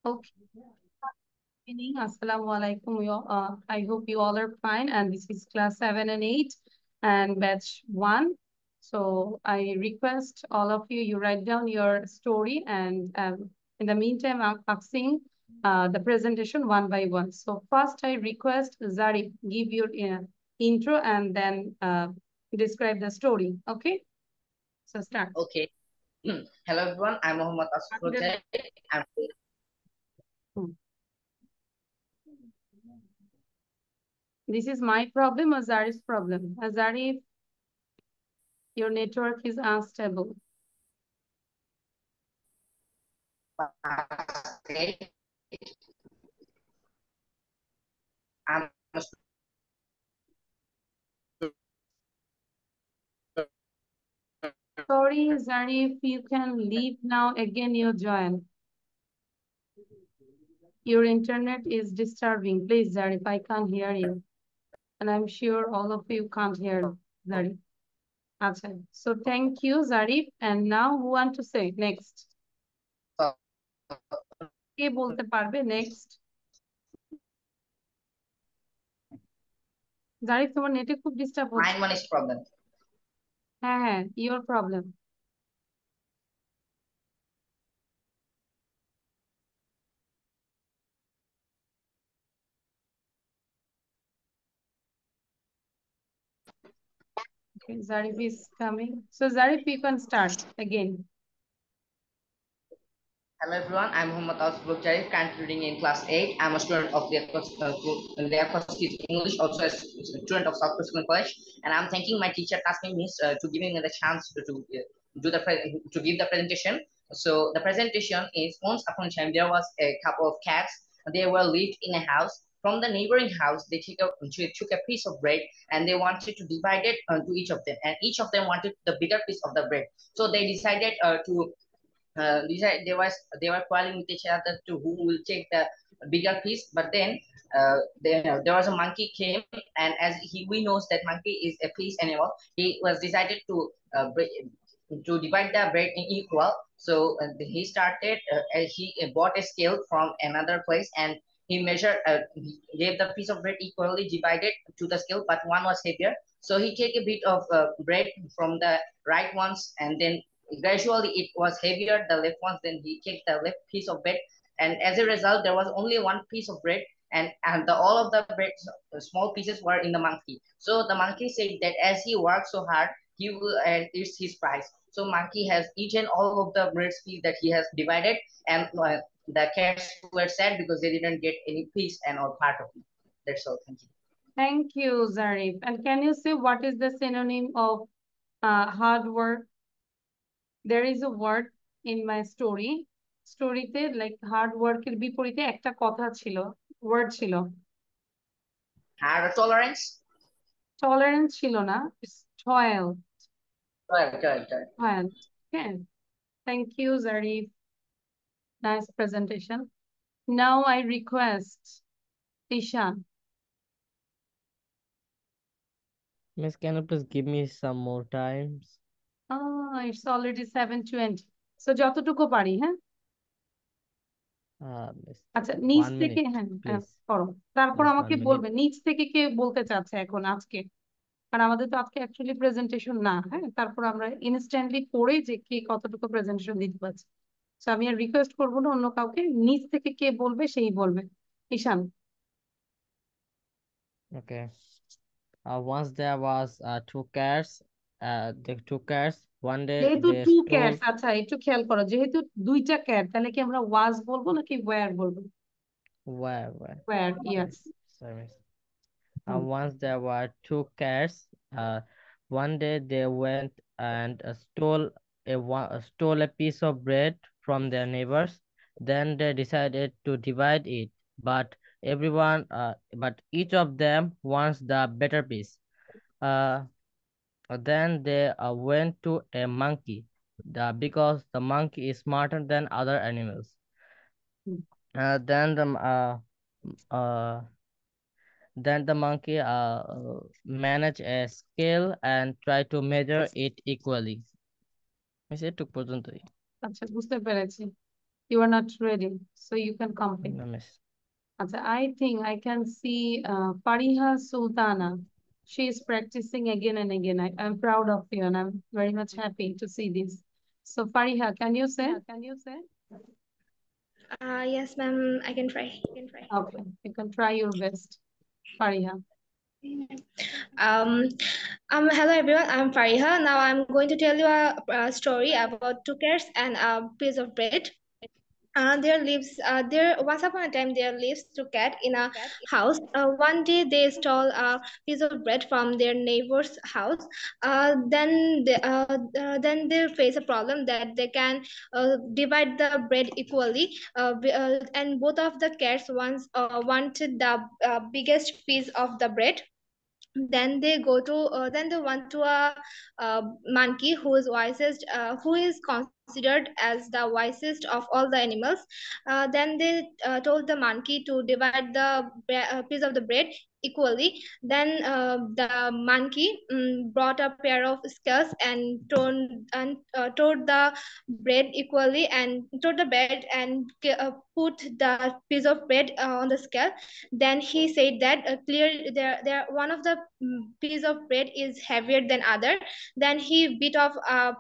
Okay. Evening. Assalamu alaikum. I hope you all are fine. And this is class 7 and 8 and batch 1. So I request all of you, you write down your story and in the meantime, I'm asking the presentation one by one. So first I request Zarif, give your intro and then describe the story. Okay? So start. Okay. Hello everyone, I'm Mohammad Asfur Jai. Hmm. This is my problem or Zarif's problem? Zarif, your network is unstable. I'm Sorry, Zarif, you can leave now. Again, you join. Your internet is disturbing. Please, Zarif, I can't hear you. And I'm sure all of you can't hear Zarif. Acha. So thank you, Zarif. And now who want to say next? কে বলতে পারবে next? Zarif, তোমার নেটে খুব disturb হচ্ছে। Mine one is problem. হ্যাঁ হ্যাঁ, your problem. Okay, Zarif is coming. So Zarif, you can start again. Hello everyone, I'm Mohammad Asfur Jai, currently reading in class 8. I'm a student of the English, also a student of South Coast College. And I'm thanking my teacher, Tasmin Miss, to giving me the chance to give the presentation. So the presentation is once upon a time there was a couple of cats. They were lived in a house. From the neighboring house, they took a piece of bread and they wanted to divide it to each of them. And each of them wanted the bigger piece of the bread. So they decided to they were quarreling with each other to who will take the bigger piece. But then there was a monkey came, and as we knows that monkey is a peace animal, he was decided to divide the bread in equal. So he started. He bought a scale from another place and he gave the piece of bread equally divided to the scale, but one was heavier. So he take a bit of bread from the right ones and then gradually it was heavier, the left ones, then he took the left piece of bread. And as a result, there was only one piece of bread and all of the bread, small pieces were in the monkey. So the monkey said that as he worked so hard, he will eat his prize. So monkey has eaten all of the bread piece that he has divided and the cats were sad because they didn't get any piece and all part of it. That's all. Thank you. Thank you, Zarif. And can you say what is the synonym of hard work? There is a word in my story. স্টোরিতে like hard ওয়ার্কের বিপরীতে একটা কথা ছিল, word ছিল। Hard tolerance. Tolerance ছিল না, toil. Right. Toil. Okay. Thank you, Zarif. Nice presentation. Now I request Ishan. Miss, can you please give me some more times? It's already 7:20. So যতটুকু পারি, হ্যাঁ? Miss, আচ্ছা, নিচ 1 থেকে minute, হ্যাঁ please. করো। তারপর Just আমাকে 1 minute. বলবে নিচ থেকে কে বলতে চাচ্ছে এখন আজকে। কারণ আমাদের তো আজকে অ্যাকচুয়ালি প্রেজেন্টেশন না, হ্যাঁ? তারপর আমরা ইনস্ট্যান্টলি পড়ে যে কে কতটুকু প্রেজেন্টেশন দিতে পারছে। তো আমি আর রিকোয়েস্ট করবো না অন্য কাউকে, নিচ থেকে কে বলবে সেই বলবে। ঈশান। Okay. Once there was two cats. The two cats. One day যেহেতু they টু stole. ক্যাটস, আচ্ছা একটু খেয়াল করো, যেহেতু দুইটা ক্যাট, তাহলে কি আমরা ওয়াজ বলবো নাকি ওয়্যার বলবো? Where? Where, yes. Sorry, Miss. Once there were two cats. One day they went and stole a piece of bread from their neighbors. Then they decided to divide it, but each of them wants the better piece. Uh, then they went to a monkey, because the monkey is smarter than other animals. Then the monkey manage a scale and try to measure it equally. Miss, এটুক পর্যন্তই। আচ্ছা, বুঝতে পেরেছি। You are not ready, so you can complete. No, miss. I think I can see Fariha Sultana. She is practicing again and again. I'm proud of you and I'm very much happy to see this. So Fariha, can you say? Yes, ma'am, I can try. Okay, you can try your best. Fariha. Um, Hello everyone, I'm Fariha. Now I'm going to tell you a story about two cats and a piece of bread. There once upon a time there lives two cats in a house. One day they stole a piece of bread from their neighbor's house. Then they face a problem that they can divide the bread equally. And both of the cats once wanted the biggest piece of the bread. Then they went to a monkey who is considered as the wisest of all the animals. Then they told the monkey to divide the piece of the bread equally. Then the monkey brought a pair of scales and tore the bread equally and tore the bread and put the piece of bread on the scale. Then he said that there one of the piece of bread is heavier than other. Then he bit off a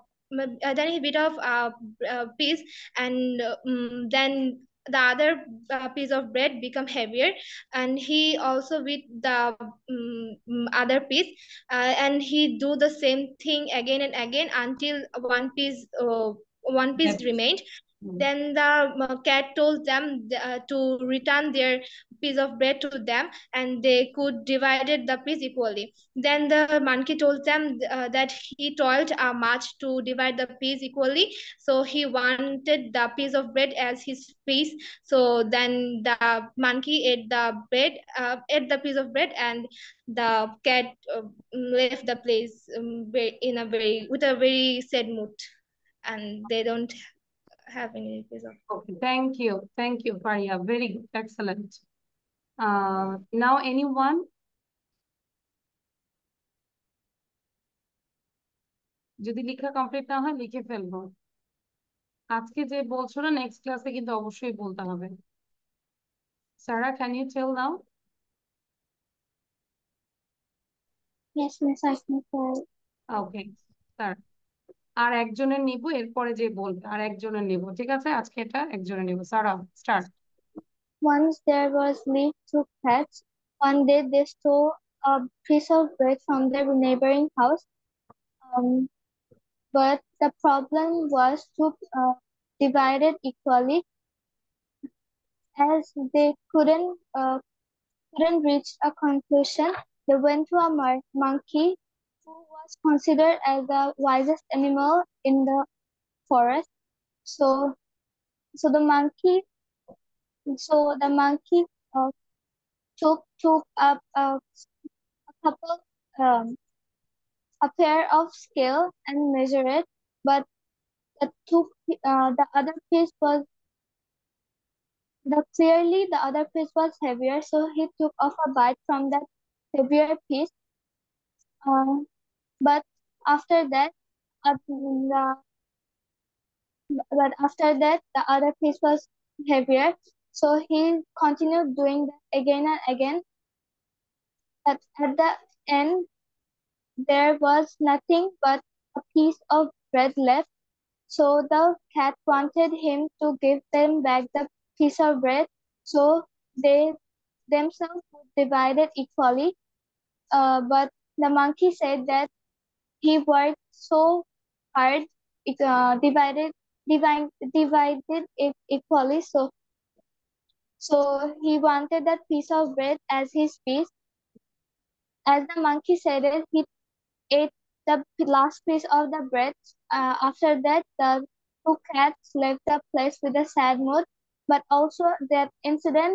piece, and then the other piece of bread become heavier, and he also bit the other piece, and he do the same thing again and again until one piece Yes. remained. Then the cat told them to return their piece of bread to them, and they could divide it the piece equally. Then the monkey told them that he toiled much to divide the piece equally, so he wanted the piece of bread as his piece. So then the monkey ate the piece of bread, and the cat left the place in a very with a very sad mood, and they don't have any piece of. Okay, thank you, Fariha. Very good, excellent. Now anyone? যদি লেখা complete না হয় লিখে ফেলবো। আজকে যে বলছো না নেক্সট ক্লাসে কিন্তু অবশ্যই বলতে হবে। Sarah, can you tell now? Yes, miss, I can try. Okay, sir আর একজনের নিব, এরপরে যে বলবে আর একজনের নিব, ঠিক আছে? আজকে এটা একজনের নিব। সারা start. Once there was lived two cats. One day they stole a piece of bread from their neighboring house. But the problem was to divide it equally. As they couldn't reach a conclusion, they went to a monkey who was considered as the wisest animal in the forest. So the monkey took up couple a pair of scale and measured it, but the other piece was clearly the other piece was heavier, so he took off a bite from that heavier piece. But after that, the other piece was heavier, so he continued doing that again and again. At the end, there was nothing but a piece of bread left. So the cat wanted him to give them back the piece of bread, so they themselves would divide it equally. But the monkey said that he worked so hard, divided it equally. So he wanted that piece of bread as his piece. As the monkey said it, he ate the last piece of the bread. After that, the two cats left the place with a sad mood, but also that incident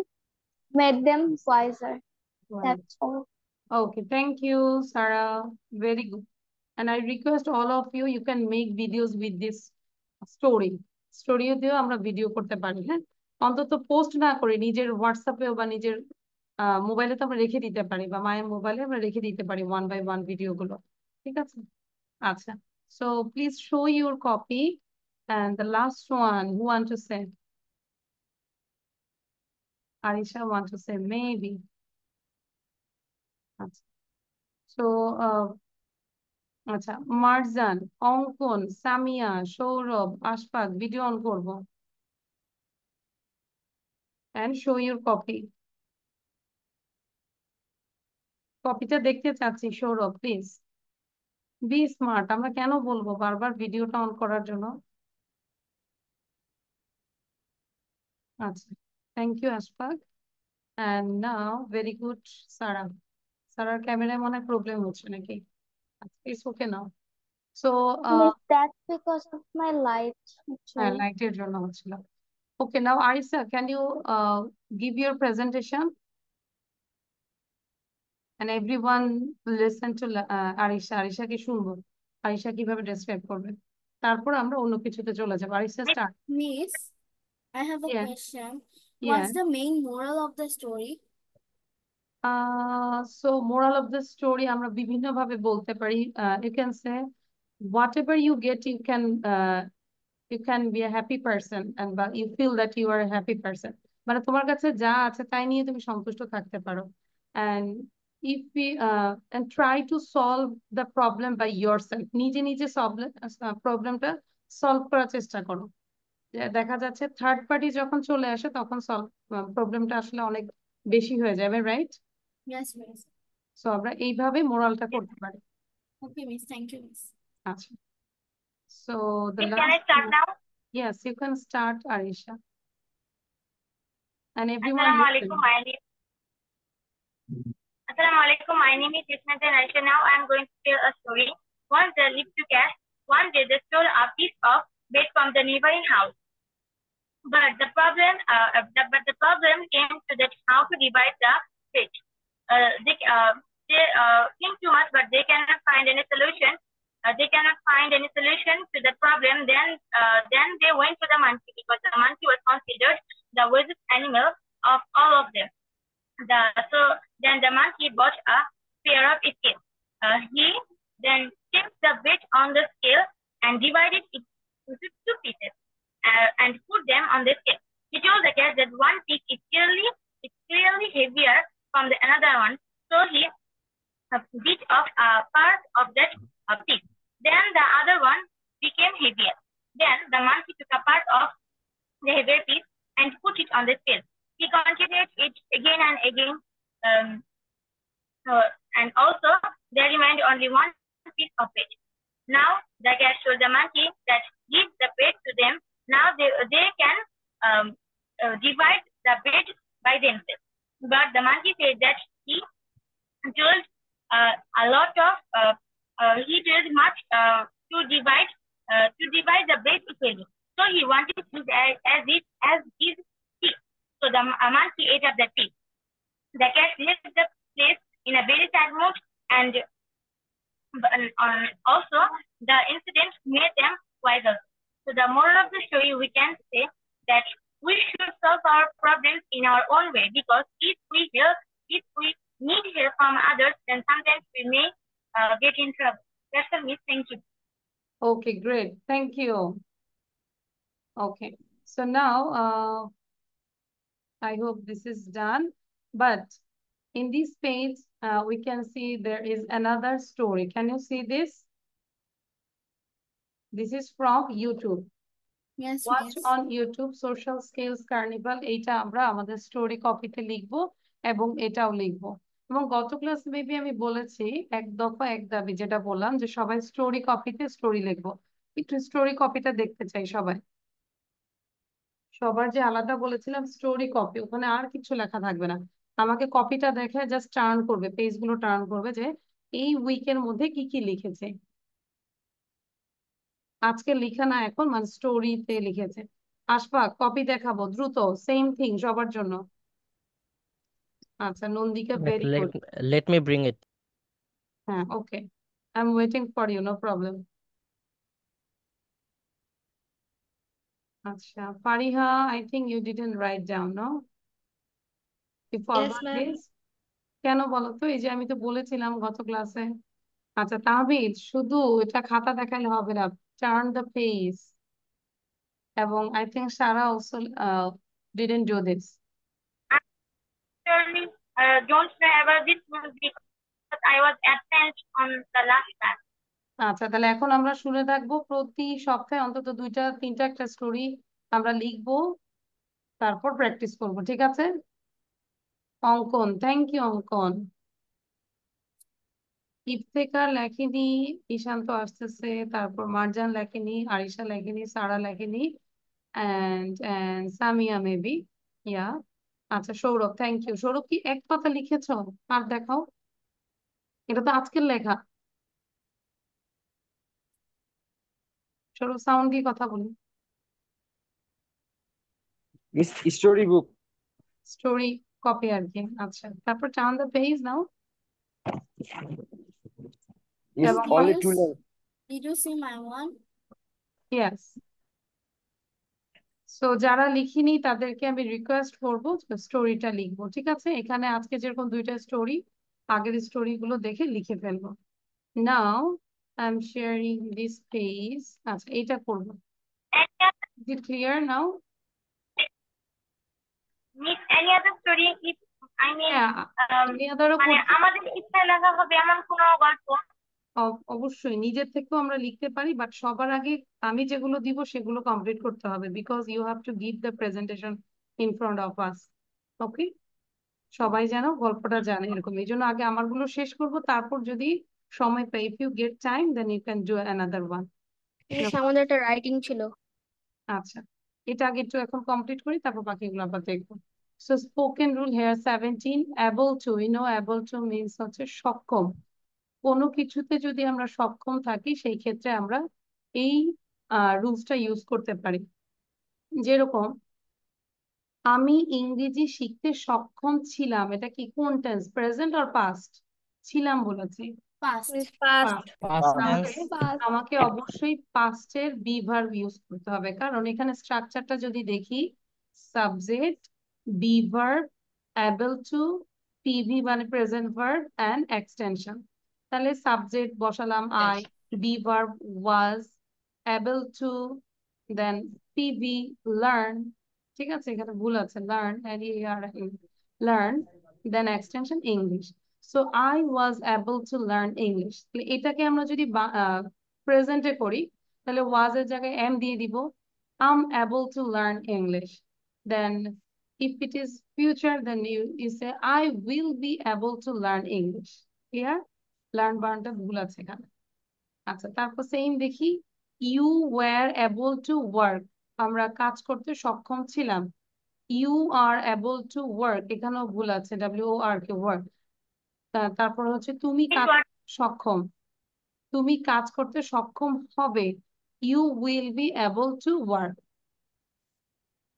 made them wiser. That's all. Okay, thank you, Sarah. Very good. And I request all of you, you can make videos with this story. স্টোরিও দিয়েও আমরা video করতে পারি, হ্যাঁ? অন্তত post না করে নিজের হোয়াটসঅ্যাপেও বা নিজের মোবাইলে তো আমরা রেখে দিতে পারি, বা মায়ের মোবাইলে আমরা রেখে দিতে পারি 1 by 1 ভিডিও গুলো, ঠিক আছে? আচ্ছা, so please show your copy, and the last one, who want to say? Arisha want to say maybe. আচ্ছা so আচ্ছা মারজান, অঙ্কন, সামিয়া, সৌরভ, আশফাক ভিডিও অন করব and show your copy. কপিটা দেখতে চাচ্ছি সৌরভ প্লিজ বি স্মার্ট। আমরা কেন বলবো বারবার ভিডিওটা অন করার জন্য? আচ্ছা thank you Ashfaq. and now very good Sara. সারার ক্যামেরায় মনে হয় প্রবলেম হচ্ছে নাকি? It's okay now. So Miss, that's because of my light হ্যাঁ actually. লাইটের জন্য হচ্ছিল। Okay, now Arisa, can you give your presentation? And everyone listen to Arisha. Arisha কি শুনবো? Arisha কিভাবে describe করবে? তারপর আমরা অন্য কিছুতে চলে যাবো। Arisha start. Miss, I have a Yeah. question. Yeah. What's the main moral of the story? So moral of the story আমরা বিভিন্ন ভাবে বলতে পারি। You can say whatever you get, you can be a happy person and but you feel that you are a happy person. মানে তোমার কাছে যা আছে তাই নিয়ে তুমি সন্তুষ্ট থাকতে পারো। And if we and try to solve the problem by yourself. নিজে নিজে প্রবলেমটা সলভ করার চেষ্টা করো। দেখা যাচ্ছে থার্ড পার্টি যখন চলে আসে তখন প্রবলেমটা আসলে অনেক বেশি হয়ে যাবে, রাইট? Yes, Miss. সো আমরা এইভাবে মোরালটা করতে পারি। Okay, Miss. Thank you, Miss. আচ্ছা so the Can I last start now? yes you can start Arisha and everyone Assalamu listen. alaikum. Assalamu alaikum. My name is Ismat and Aisha. Now I am going to tell a story. Once there lived two cats. One day they stole a piece of bed from the neighboring house. But the problem came to that how to divide the bed. They think too much, but they cannot find any solution. To the problem. Then they went to the monkey because the monkey was considered the wisest animal of all of them. Then the monkey bought a pair of scales. He then tipped the bed on the scale and divided it into two pieces and put them on the scale. He told the cat that one piece is clearly heavier from the another one, so he bit off a part of that piece. Then the other one became heavier. Then the monkey took a part of the heavier piece and put it on the scale. He continued it again and again, and also there remained only one piece of it. Now the cat told the monkey that give the bed to them. Now they can divide the bed by themselves. But the monkey said that he told much to divide the bed equally. So he wanted to as his teeth. So the monkey ate up the teeth. The cat left the place in a very sad mood, and also the incident made them wiser. So the moral of the story, we can say that we should solve our problems in our own way, because if we need help from others, then sometimes we may get in trouble. That's all, Miss. Thank you. Okay, great. Thank you. Okay, so now I hope this is done. But in this page, we can see there is another story. Can you see this? This is from YouTube. Yes, Watch Miss. on YouTube Social Skills Carnival. এইটা আমরা আমাদের story কপিতে লিখবো এবং এটাও লিখবো। এবং গত ক্লাসে মেবি আমি বলেছি এক দফা এক দাবি, যেটা বললাম যে সবাই স্টোরি কপিতে স্টোরি লিখবো। একটু স্টোরি কপিটা দেখতে চাই সবাই। সবার যে আলাদা বলেছিলাম স্টোরি কপি, ওখানে আর কিছু লেখা থাকবে না। আমাকে কপিটা দেখে জাস্ট টার্ন করবে, পেজগুলো টার্ন করবে যে এই উইকের মধ্যে কি কি লিখেছে। আজকে লিখা না, এখন মানে স্টোরিতে লিখেছে। আশফাক কপি দেখাবো দ্রুত, সেম থিং সবার জন্য। আচ্ছা Nandika very good. Let me bring it. হ্যাঁ okay, I am waiting for you, no problem. আচ্ছা Fariha, I think you didn't write down, no? You forgot ma'am. This? কেন বলো তো? এই যে আমি তো বলেছিলাম গত ক্লাসে। আচ্ছা তাহমিদ, শুধু এটা খাতা দেখালে হবে না, টার্ন দ্য পেজ। এবং I think Sara also didn't do this. don't know about this one because I was absent on the last class. আচ্ছা, তাহলে এখন আমরা শুনে থাকবো প্রতি সপ্তাহে অন্তত 2-3টা একটা স্টোরি আমরা লিখবো, তারপর প্র্যাকটিস করব, ঠিক আছে? অঙ্কন, থ্যাংক ইউ অঙ্কন। ইফতেখার লেখেনি, ঈশান্ত আসতেছে, তারপর মারজান লেখেনি, আরিশা লেখেনি, সারা লেখেনি, and সামিয়া মেবি, ইয়া। আচ্ছা সৌরভ, থ্যাংক ইউ। সৌরভ কি এক পাতা লিখেছো? আর দেখাও, এটা তো আজকের লেখা। সৌরভ সাউন্ড দিয়ে কথা বলি। Story book. স্টোরি কপি আর কি। আচ্ছা, তারপর turn the page now. It's এবং only Did 2 you, lines. did you see my one? Yes, so যারা লিখিনি তাদেরকে আমি রিকোয়েস্ট করবো স্টোরিটা লিখবো, ঠিক আছে? এখানে আজকে যেরকম 2টা স্টোরি, আগের স্টোরি গুলো দেখে লিখে ফেলবো। Now I am sharing this page. আচ্ছা, এইটা করবো। Is it clear now? Miss, any other story if I mean হ্যাঁ, any other ও মানে করতে আমাদের ইচ্ছায় লেখা হবে এমন কোনো গল্প? অবশ্যই নিজের থেকেও আমরা লিখতে পারি, বাট সবার আগে আমি যেগুলো দিব সেগুলো কমপ্লিট করতে হবে, because you have to give the presentation in front of us. Okay, সবাই যেন গল্পটা জানে এরকম, এই জন্য আগে আমারগুলো শেষ করব, তারপর যদি সময় পাই, if you get time then you can do another one. আমাদের একটা রাইটিং ছিল। আচ্ছা, এটা আগে একটু এখন কমপ্লিট করি, তারপর বাকিগুলো আবার দেখবো। So spoken rule here 17, able to, you know able to means হচ্ছে সক্ষম। কোনো কিছুতে যদি আমরা সক্ষম থাকি সেই ক্ষেত্রে আমরা এই রুলসটা ইউজ করতে পারি। যেরকম আমি ইংরেজি শিখতে সক্ষম ছিলাম, এটা কি কোন টেন্স, প্রেজেন্ট অর পাস্ট? ছিলাম বলেছি, Past. ফার্স্ট Past তাহলে tense. আমাকে অবশ্যই পাস্টের বি ভার্ব ইউজ করতে হবে, কারণ এখানে স্ট্রাকচারটা যদি দেখি, subject, be verb, able to, PV মানে প্রেজেন্ট ভার্ব এন্ড এক্সটেনশন। তাহলে সাবজেক্ট বসালাম I, be verb was, able to, then PV learn, ঠিক আছে? এখানে ভুল আছে, learn, learn, then extension English. So I was able to learn English. তাহলে এটাকে আমরা যদি প্রেজেন্টে করি, তাহলে ওয়াজ এর জায়গায় এম দিয়ে দিব, I'm able to learn English. Then if it is future, then you say I will be able to learn English. Clear? Learn বানানটা ভুল আছে এখানে। আচ্ছা, তারপর সেম দেখি, you were able to work, আমরা কাজ করতে সক্ষম ছিলাম। you are able to work, এখানেও ভুল আছে, WORK, work। তারপর হচ্ছে তুমি Miss, কাজ what সক্ষম, তুমি কাজ করতে সক্ষম হবে, you will be able to work.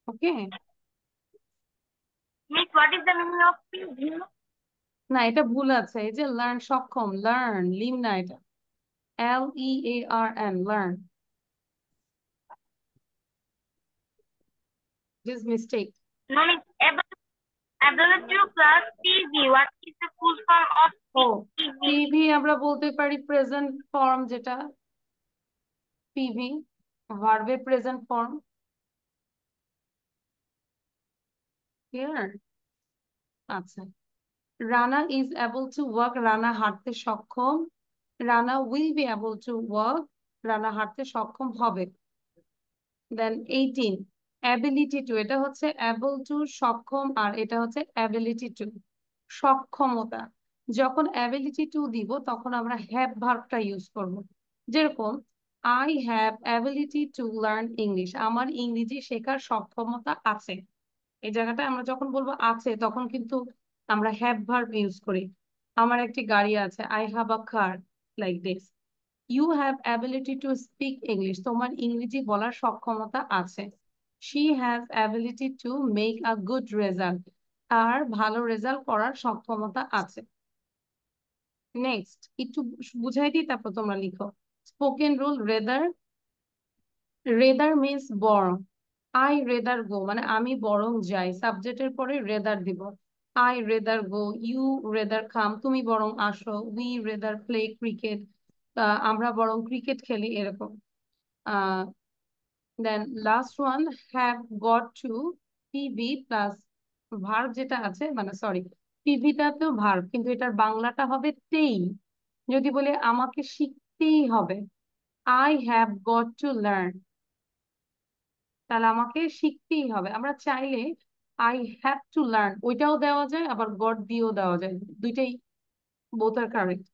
Okay, Miss, what is the meaning of PV? না এটা ভুল আছে, এই যে লার্ন সক্ষম, লার্ন, লিম না, এটা LEARN, learn, this mistake. No, Miss, ability plus PV. What is the full form of ও PV? পিভি আমরা বলতে পারি প্রেজেন্ট ফর্ম, যেটা পিভি ভার্বের প্রেজেন্ট ফর্ম। ক্লিয়ার? আচ্ছা, Rana is able to work, Rana হাঁটতে সক্ষম, Rana will be able to work, Rana হাঁটতে সক্ষম হবে। দেন 18, অ্যাবিলিটি টু, এটা হচ্ছে এবল টু সক্ষম, আর এটা হচ্ছে অ্যাবিলিটি টু সক্ষমতা। যখন অ্যাবিলিটি টু দিব তখন আমরা হ্যাভ ভার্বটা ইউজ করব। যেরকম I have ability two learn English, আমার ইংরেজি শেখার সক্ষমতা আছে। এই জায়গাটা আমরা যখন বলবো আছে, তখন কিন্তু আমরা হ্যাভ ভার্ব ইউজ করি। আমার একটি গাড়ি আছে, I have a car, like this. You have ability to speak English, তোমার ইংরেজি বলার সক্ষমতা আছে। She has ability to make a good result, আর ভালো রেজাল্ট করার সক্ষমতা আছে। নেক্সট একটু বুঝাই দিই, তারপর তোমরা লিখো। Spoken rule, rather, rather means বরং। আই রেদার গো মানে আমি বরং যাই, সাবজেক্টের পরে রেদার দিব। I rather go, you rather come, তুমি বরং আসো, উই রেদার প্লে ক্রিকেট, আমরা বরং ক্রিকেট খেলি, এরকম। Then last one, have got to, PB plus verb যেটা আছে, মানে সরি, টিভিটাতেও ভার্ব, কিন্তু এটার বাংলাটা হবে তেই। যদি বলে আমাকে শিখতেই হবে, I have got to learn, তাহলে আমাকে শিখতেই হবে। আমরা চাইলে আই হ্যাভ টু লার্ন ওইটাও দেওয়া যায়, আবার গট দিয়েও দেওয়া যায়, দুইটাই both are correct.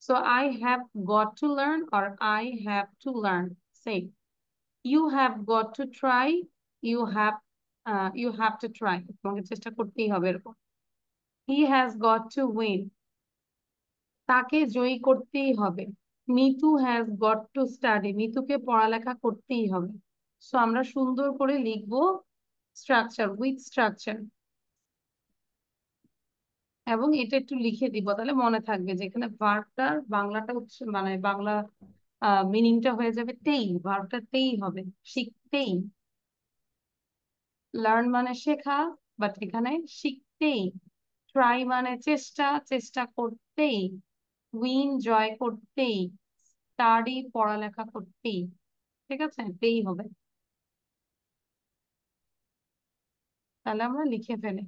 So I have got to learn or I have to learn. Say, you have got to try, you have to try. তোমাকে চেষ্টা করতেই হবে এরকম। He has got to win. তাকে জয়ী করতেই হবে। Mitu has got to study, মিতুকে পড়ালেখা করতেই হবে। সো আমরা সুন্দর করে লিখবো স্ট্রাকচার, উইথ স্ট্রাকচার, এবং এটা একটু লিখে দিব, তাহলে মনে থাকবে যে এখানে ভার্বটার বাংলাটা হচ্ছে মানে বাংলা মিনিংটা হয়ে যাবে তেই, ভার্বটা তেই হবে, শিখতেই। লার্ন মানে শেখা, বাট এখানে শিখতেই। ট্রাই মানে চেষ্টা, চেষ্টা করতেই। উইন জয় করতেই। স্টাডি পড়ালেখা করতেই। ঠিক আছে, তেই হবে। তাহলে আমরা লিখে ফেলি।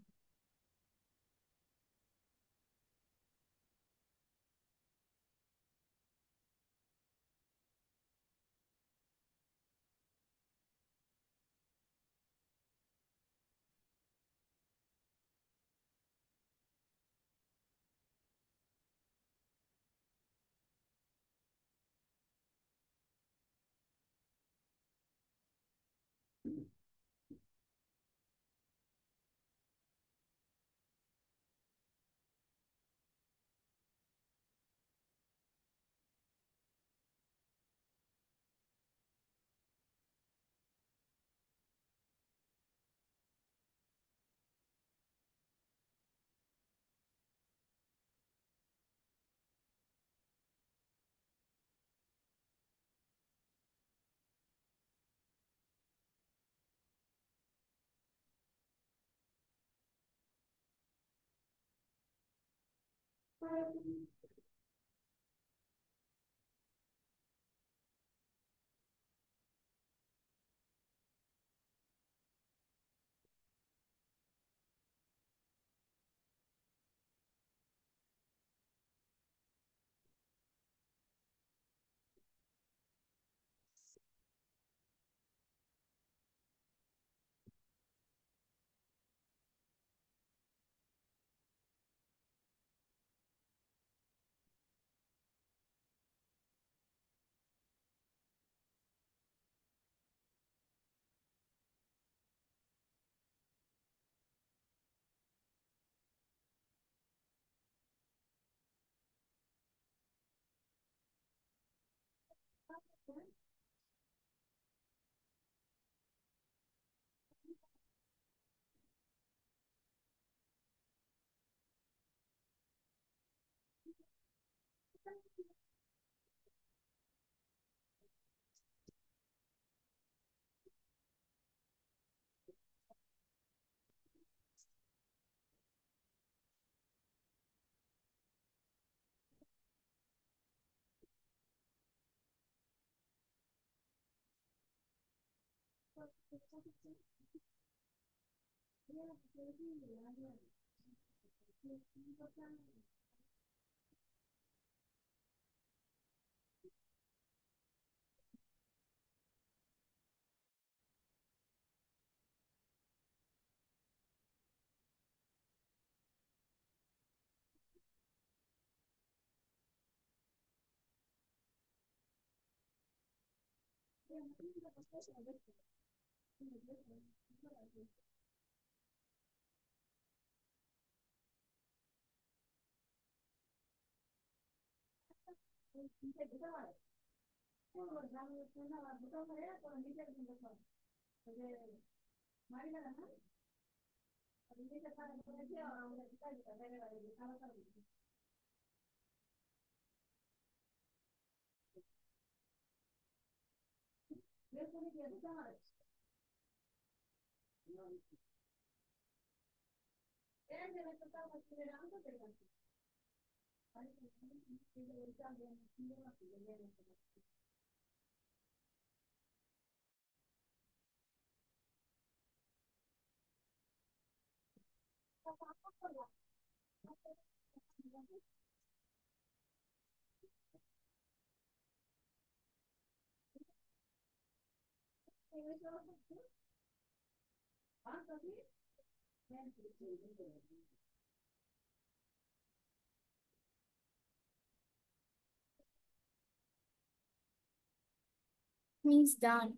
Means done.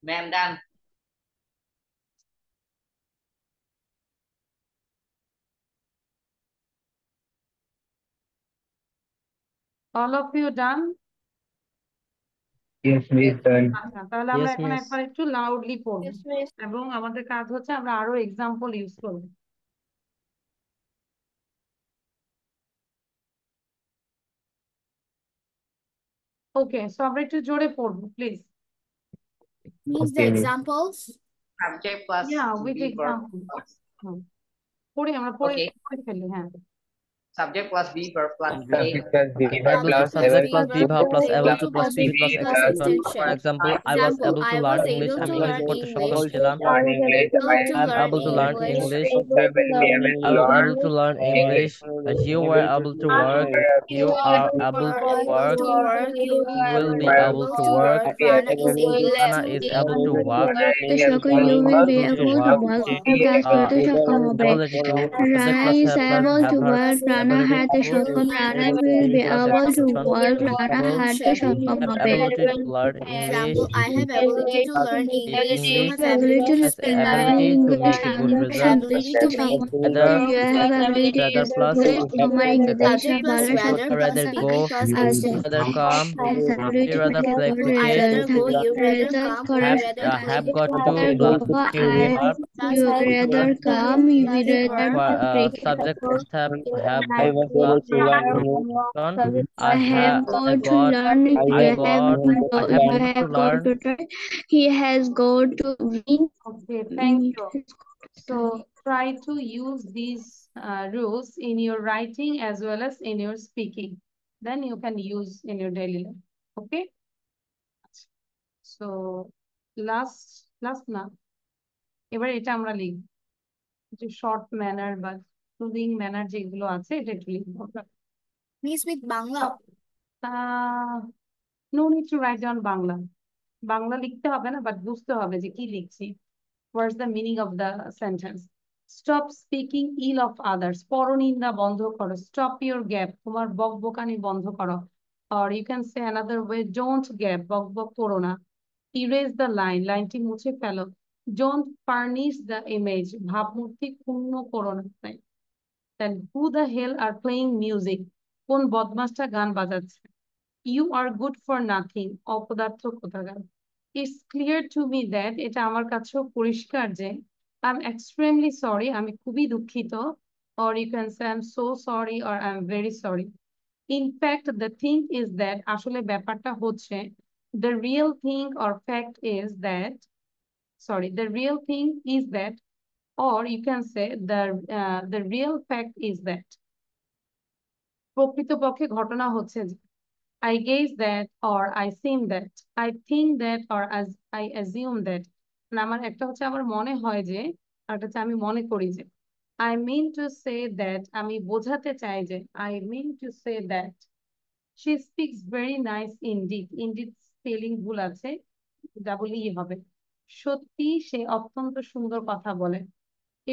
Ma'am, done. All of you done? Yes, miss, done. আচ্ছা, তাহলে আমরা Yes, এখন miss. একবার একটু লাউডলি পড়বো Yes, miss. এবং আমাদের কাজ হচ্ছে আমরা আরো এক্সাম্পল ইউজ করবো। ওকে, সো আমরা একটু জোরে পড়বো please. Means the Okay, miss. examples. Subject plus Yeah, with be verb. example. পড়ি আমরা পড়ে Okay. পড়ে ফেলি, হ্যাঁ। Subject plus be verb plus Subject a. plus be verb Able to, plus subject able plus to be verb plus able able to to plus plus be be plus plus extension. For extension. example, I was Example, able to I learn was English. able আমি to English learn পড়তে সক্ষম English. ছিলাম। learn English. Able to I am learn able to learn English. English. Able I was learn able to learn English. You were able to work. You are able to Are able work. to work. You Will be are able to able to work. work. Rana is able Anna to is able to walk. You will be Able to able to walk. work কাজ করতে সক্ষম হবে। Ability to. Subject Rana plus is have plus able to have her work, Rana ability হাতে to. সক্ষম, Rana Is will be plus able to extension. work, Rana Will হাতে সক্ষম have হবে। ability to learn English. Example, I have ability to learn English. You English have Ability to ability to has speak learn ability to English, make a good আমার result. ability to make Whether you have ability to whether plus English, তোমার ইংরেজি subject plus ভালো rather সক্ষম plus rather be go, plus as extension. rather come, has he ability rather to play go I cricket, rather go, you rather result come, করার I rather play. have got to rather plus go, be I verb. Plus you have rather got to come, you plus rather verb. cricket. Subject have I was able to learn on. I have I got to got learn, I you have got go, I you able to have got learn. to try, he has got to win. Okay, thank you. So try to use these rules in your writing as well as in your speaking. Then you can use in your daily life. Okay. So last না এবার এটা আমরা লিখব যে short manner বা smoothing manner যেগুলো আছে এটা একটু লিখবো আমরা। Means with Bangla. No need to write down Bangla. Bangla লিখতে হবে না, বাট বুঝতে হবে যে কি লিখছি। What's the meaning of the sentence? Stop speaking ill of others. পরনিন্দা বন্ধ করো। Stop your gap. তোমার বকবকানি বন্ধ করো। Or you can say another way, don't gap. বকবক করো না। Erase the line. লাইনটি মুছে ফেলো। Don't furnish the image. ভাবমূর্তি ক্ষুণ্ণ করো না। Then who the hell are playing music? কোন বদমাসটা গান বাজাচ্ছে? You are good for nothing. অপদার্থ কোথাকার। It's clear to me that এটা আমার কাছেও পরিষ্কার যে I'm extremely sorry. আমি খুবই দুঃখিত। Or you can say I'm so sorry or I'm very sorry. In fact, the thing is that আসলে ব্যাপারটা হচ্ছে the real thing or fact is that the real thing is that or you can say the real fact is that প্রকৃতপক্ষে ঘটনা হচ্ছে যে I guess that or I seem that I think that or as I assume that মানে আমার একটা হচ্ছে আমার মনে হয় যে আর একটা হচ্ছে আমি মনে করি যে I mean to say that আমি বোঝাতে চাই যে I mean to say that she speaks very nice indeed indeed spelling ভুল আছে ডাবল ই হবে সত্যি সে অত্যন্ত সুন্দর কথা বলে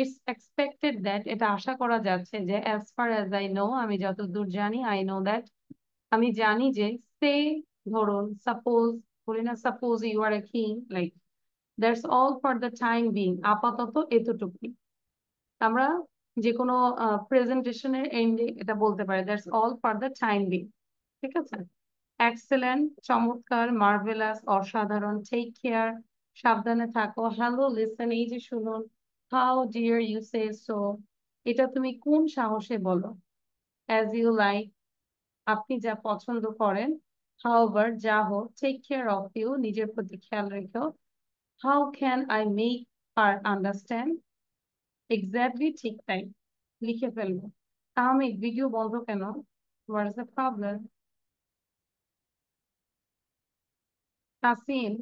It's expected that এটা আশা করা যাচ্ছে যে as far as I know আমি যতদূর জানি I know that আমি জানি যে সে ধরুন সাপোজ বলি না suppose you are a king like that's all for the time being আপাতত এতটুকুই আমরা যে কোনো প্রেজেন্টেশনের এন্ডে এটা বলতে পারে, that's all for the time being. ঠিক আছে? এক্সেলেন্ট, চমৎকার, মার্ভেলাস, অসাধারণ, টেক কেয়ার, সাবধানে থাকো, হ্যালো, লিসেন, এই যে শুনুন, how dare you say so, এটা তুমি কোন সাহসে বলো, অ্যাজ ইউ লাইক, আপনি যা পছন্দ করেন, হাউভার, যা হোক, টেক কেয়ার অফ ইউ, নিজের প্রতি খেয়াল রেখো, how can I make her understand, exactly, ঠিক তাই, লিখে ফেলবো। আমি ভিডিও বন্ধ কেন? What is the problem? Tasin,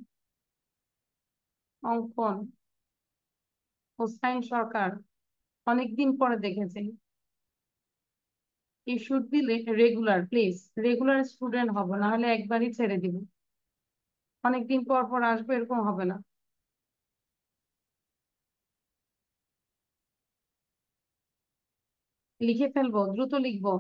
Ankan, Hossain Sarkar, অনেকদিন পরে দেখেছি। You should be regular, please regular student হবো, না হলে একবারই ছেড়ে দিব। অনেকদিন পর পর আসবো, এরকম হবে না। লিখে ফেলবো, দ্রুত লিখবো।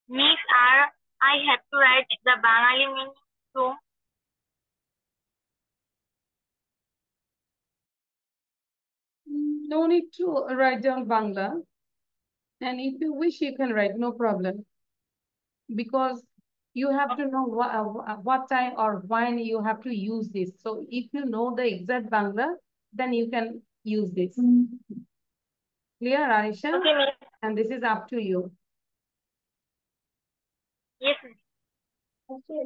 Miss R, I have to write the Bengali meaning too. No need to write down Bangla. And if you wish, you can write, no problem. Because you have to know what time or when you have to use this. So if you know the exact Bangla, then you can use this. Clear, Aisha? Okay, Miss. And this is up to you. Yes, Miss. Okay.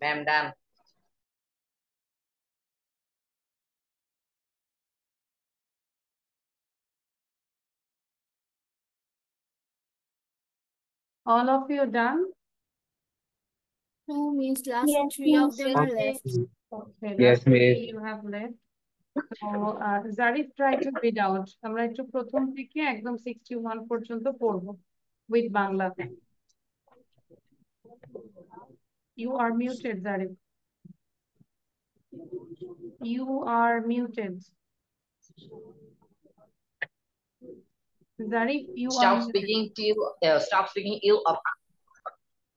Ma'am, done. All of you done? No, means last Yes, three of miss. them are left. Okay, Yes, last three miss. you have left. So, Zarif, try to read out. আমরা একটু প্রথম থেকে একদম 61 পর্যন্ত পড়বো with Bangla. You are muted, Zarif. You are muted. Zarif, you are Stop muted. speaking till stop speaking ill of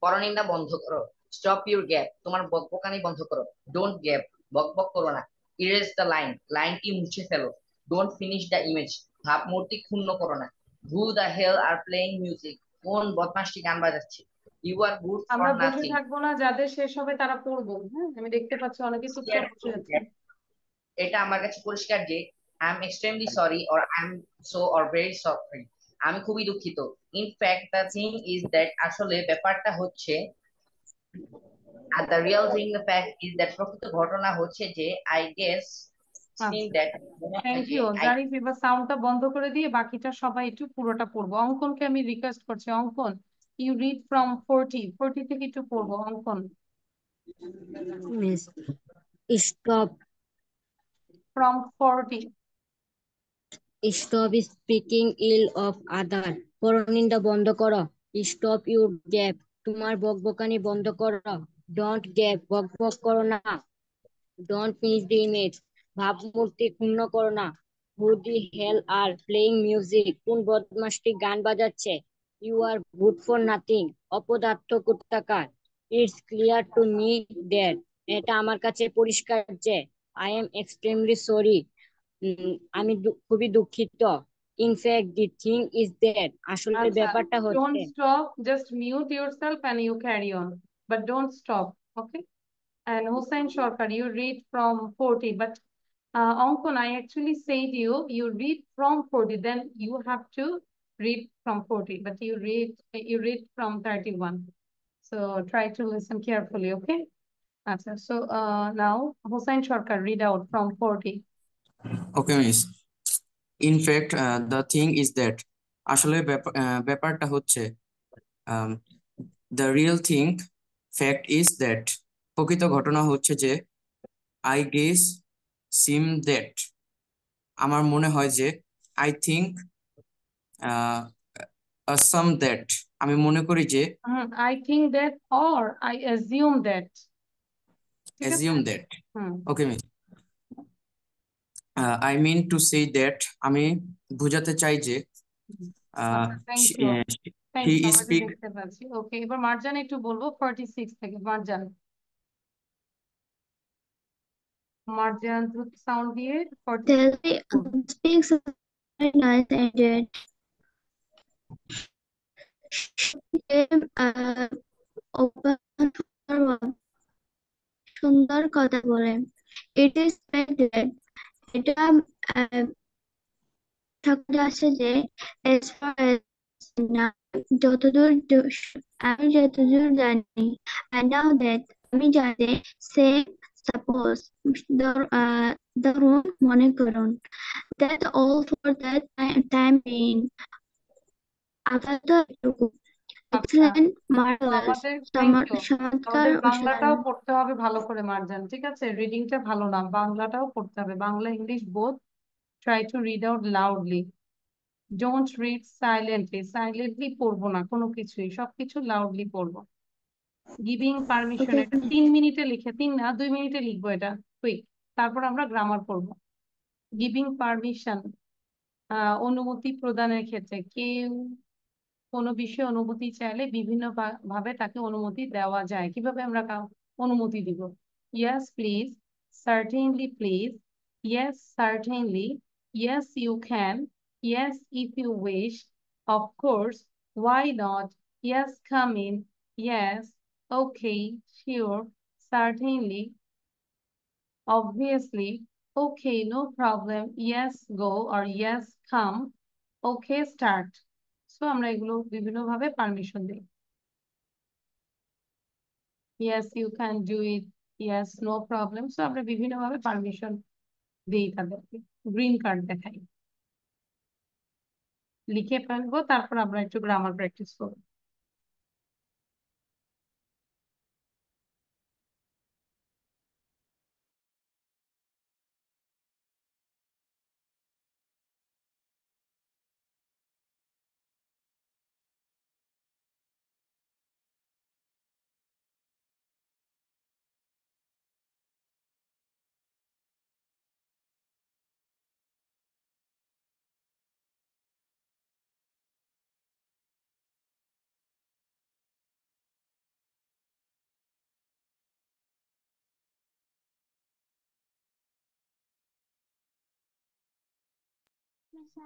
পরনিন্দা বন্ধ করো। Stop your gap, তোমার বকবকানি বন্ধ করো। Don't gap, বকবক করো না। Erase the line, লাইনটি মুছে ফেলো। Don't finish the image, ভাবমূর্তি ক্ষুণ্ণ করো না। Who the hell are playing music, কোন বদমাশটি গান বাজাচ্ছে। You are good for আমরা বসে nothing. থাকবো না, যাদের শেষ হবে তারা পড়বো। হ্যাঁ, আমি দেখতে পাচ্ছি অনেকে চুপচাপ বসে আছে। এটা আমার কাছে পরিষ্কার যে I am extremely sorry or I am so or very sorry, আমি খুবই দুঃখিত। In fact the thing is that আসলে ব্যাপারটা হচ্ছে the real thing, the fact is that প্রকৃত ঘটনা হচ্ছে যে I guess think that thank you Zarif, এবার সাউন্ডটা বন্ধ করে দিয়ে বাকিটা সবাই একটু পুরোটা পড়বো। অঙ্কনকে আমি রিকোয়েস্ট করছি, অঙ্কন ইউ রিড ফ্রম 40 থেকে একটু পড়বো। অঙ্কন Stop, from 40। stop speaking ill of other. পরনিন্দা বন্ধ করো। Stop your gap, তোমার বকবকানি বন্ধ করো। Don't gap, বকবক করো না। Don't finish the image, ভাবমূর্তি ক্ষুণ্ণ করো না। Who the hell are playing music, কোন বদমাশটি গান বাজাচ্ছে। You are good for nothing, অপদার্থ কোথাকার। It's clear to me that, এটা আমার কাছে পরিষ্কার যে I am extremely sorry, আমি খুবই দুঃখিত। In fact the thing is that, আসলে ব্যাপারটা হচ্ছে। Don't stop, just mute yourself and you carry on, but don't stop. Okay, and Hussain Sharkar, you read from 40, but Ankon, I actually said you read from 40, then you have to read from 40, but you read from 31. So try to listen carefully, okay? So now Hussain Sharkar, read out from 40. Okay, miss. In fact, the thing is that আসলে ব্যাপারটা হচ্ছে the real thing, fact is that প্রকৃত ঘটনা হচ্ছে যে I guess seem that, আমার মনে হয় যে I think some that, আমি মনে করি যে I think that or I assume that. assume that. Hmm. Okay, miss. I mean to say that, আমি বোঝাতে চাই যে Thank you. he Thanks, speak. Okay, এবার মার্জান একটু বলবো 46 থেকে। মার্জান সাউন্ড দিয়ে 46 speaks very nice and open for সুন্দর কথা বলে। It is that, এটা ঠাকুর আছে যে as far as যতদূর আমি যতদূর জানি, I know that, আমি জানি, say suppose, ধরুন মনে করুন, that all for that time being, আপাতত এটুকু। Excellent, marvelous, চমৎকার, বাংলাটাও পড়তে হবে ভালো করে মার্জান, ঠিক আছে? রিডিংটা ভালো না, বাংলাটাও পড়তে হবে, Bangla English both. Try to read out loudly. Don't read silently. Silently পড়বো না কোনো কিছুই, সবকিছু loudly পড়বো। Giving permission, এটা 3 মিনিটে লিখে, 3 না 2 মিনিটে লিখবো এটা কুইক, তারপর আমরা গ্রামার পড়বো। Giving permission, অনুমতি প্রদানের ক্ষেত্রে কেউ কোনো বিষয়ে অনুমতি চাইলে বিভিন্ন ভাবে তাকে অনুমতি দেওয়া যায়। কিভাবে আমরা অনুমতি দিব? Yes please, certainly please, yes certainly, yes you can, yes if you wish, of course, why not, yes come in, yes, okay, sure, certainly, obviously, okay, no problem, yes go or yes come, okay start. So আমরা এগুলো বিভিন্ন ভাবে permission দিই। Yes, you can do it. Yes, no problem. So আমরা বিভিন্নভাবে permission দিই তাদেরকে, green card দেখাই, লিখে ফেলবো, তারপর আমরা একটু গ্রামার প্র্যাকটিস করবো।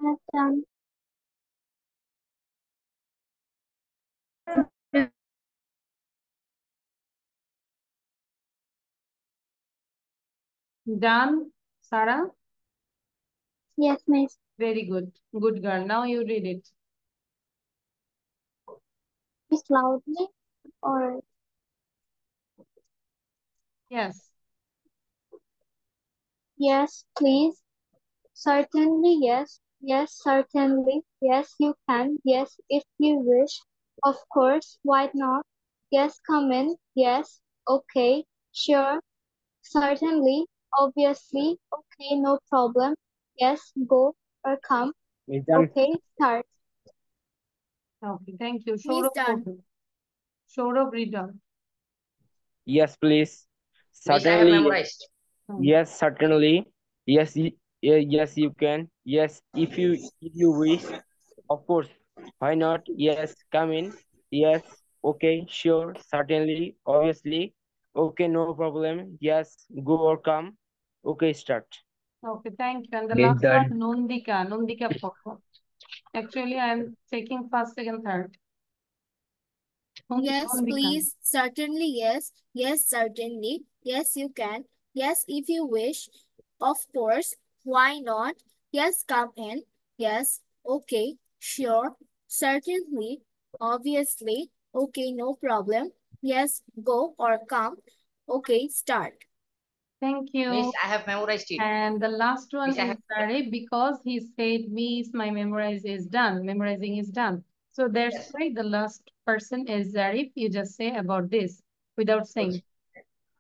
Miss Anna, Done, Sarah? Yes, Miss. Very good. Good girl. Now you read it. Miss loudly or Yes. yes, please. Certainly, yes. Yes, certainly. Yes, you can. Yes, if you wish. Of course, why not? Yes, come in. Yes, okay, sure. Certainly, obviously. Okay, no problem. Yes, go or come. Miss done. Okay, start. Okay, thank you. Miss Saurabh, done. go. Saurabh, read out. Yes, please. Miss, I have Certainly, yes. memorized. Yes, certainly. Yes, yes, you can. Yes, if you wish. Of course. Why not? Yes, come in. Yes, okay, sure, certainly, obviously. Okay, no problem. Yes, go or come. Okay, start. Okay, thank you. And the Miss last done. one, Nondika. Nondika, Pokko. Actually, I'm taking first, second, third. Yes, Nondika. please. Certainly, yes. Yes, certainly. Yes, you can. Yes, if you wish. Of course. Why not? Yes, come in. Yes, okay, sure. Certainly. Obviously. Okay, no problem. Yes, go or come. Okay, start. Thank you. Miss, I have memorized it. And the last one Miss, I is have Sare, because he said, Miss, my memorizing is done. So that's Yes. why the last person is Zarif. You just say about this without saying.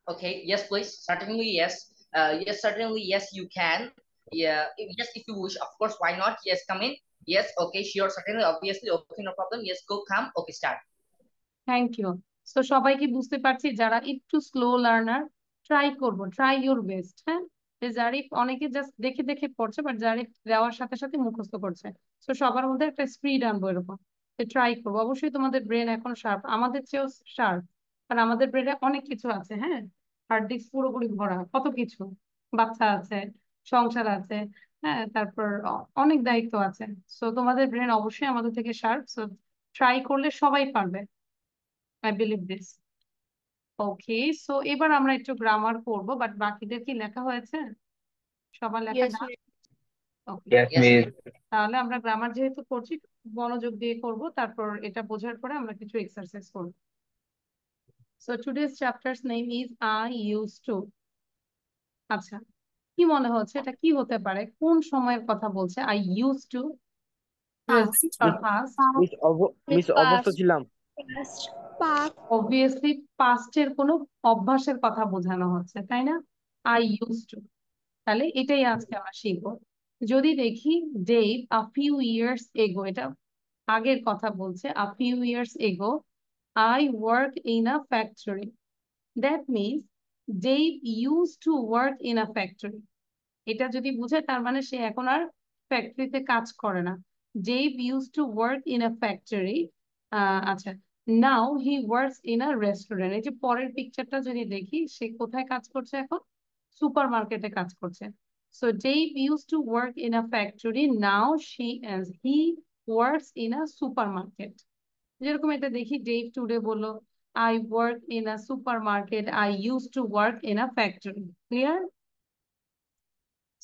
Okay, yes, please. Certainly, yes. Yes, certainly, yes, you can. Yeah, yes, if you wish. Of course, why not? Yes, come in. Yes, okay, sure, certainly, obviously, okay, no problem. Yes, go, come. Okay, start. Thank you. So সবাই কি বুঝতে পারছি? যারা একটু slow learner, try করবো, try your best. হ্যাঁ, যে জারিফ অনেকে জাস্ট দেখে দেখে পড়ছে, বাট জারিফ দেওয়ার সাথে সাথে মুখস্থ করছে। সো সবার মধ্যে একটা স্পিড আনবো এরকম, ট্রাই করবো। অবশ্যই তোমাদের ব্রেন এখন শার্প, আমাদের চেয়েও শার্প, কারণ আমাদের ব্রেনে অনেক কিছু আছে। হ্যাঁ, হার্ড ডিস্ক পুরোপুরি ভরা, কত কিছু, বাচ্চা আছে, সংসার আছে, হ্যাঁ, তারপর অনেক দায়িত্ব আছে। সো তোমাদের ব্রেন অবশ্যই আমাদের থেকে শার্প। সো ট্রাই করলে সবাই পারবে। I believe this. Okay, so এবার আমরা একটু গ্রামার করব, বাট বাকিদের কি লেখা হয়েছে? সবার লেখা Yes, না? ওকে, Yes, Yes, Miss. তাহলে আমরা গ্রামার যেহেতু করছি, মনোযোগ দিয়ে করব, তারপর এটা বোঝার পরে আমরা কিছু এক্সারসাইজ করব। So today's chapters name is I used two. আচ্ছা, কি মনে হচ্ছে এটা কি হতে পারে? কোন সময়ের কথা বলছে? I used two, present or past? Miss অবস্থা ছিলাম। অবভিয়াসলি পাস্টের কোনো অভ্যাসের কথা বোঝানো হচ্ছে, তাই না? আই ইউজ টু, তাহলে এটাই আজকে আমরা শিখবো। যদি দেখি Dave a few years ago, এটা আগের কথা বলছে। A few years ago I work in a factory. That means Dave used to work in a factory. এটা যদি বুঝে, তার মানে সে এখন আর ফ্যাক্টরিতে কাজ করে না। Dave used to work in a factory. আচ্ছা, now he works in a restaurant. এই যে পরের পিকচারটা যদি দেখি, সে কোথায় কাজ করছে এখন? সুপার মার্কেটে কাজ করছে। So Dave used to work in a factory, now he works in a supermarket. যেরকম এটা দেখি, ডেভ টুডে বললো I work in a supermarket, I used to work in a factory. Clear?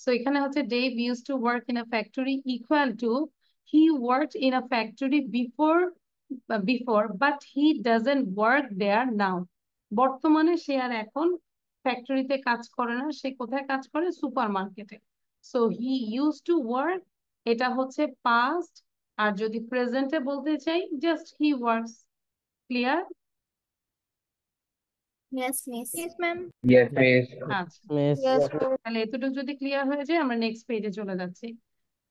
So এখানে হচ্ছে Dave used to work in a factory equal to he worked in a factory before, but he doesn't work there now. বর্তমানে সে আর এখন ফ্যাক্টরিতে কাজ করে না, সে কোথায় কাজ করে? সুপার মার্কেটে। So he use to work, এটা হচ্ছে পাস্ট। আর যদি প্রেজেন্টে বলতে চাই, just he works. Clear? Yes, miss. Yes, ma'am. Yes, miss. আচ্ছা, Miss. Yes, তাহলে এতটুকু যদি ক্লিয়ার হয়ে যায়, আমরা নেক্সট পেজে চলে যাচ্ছি।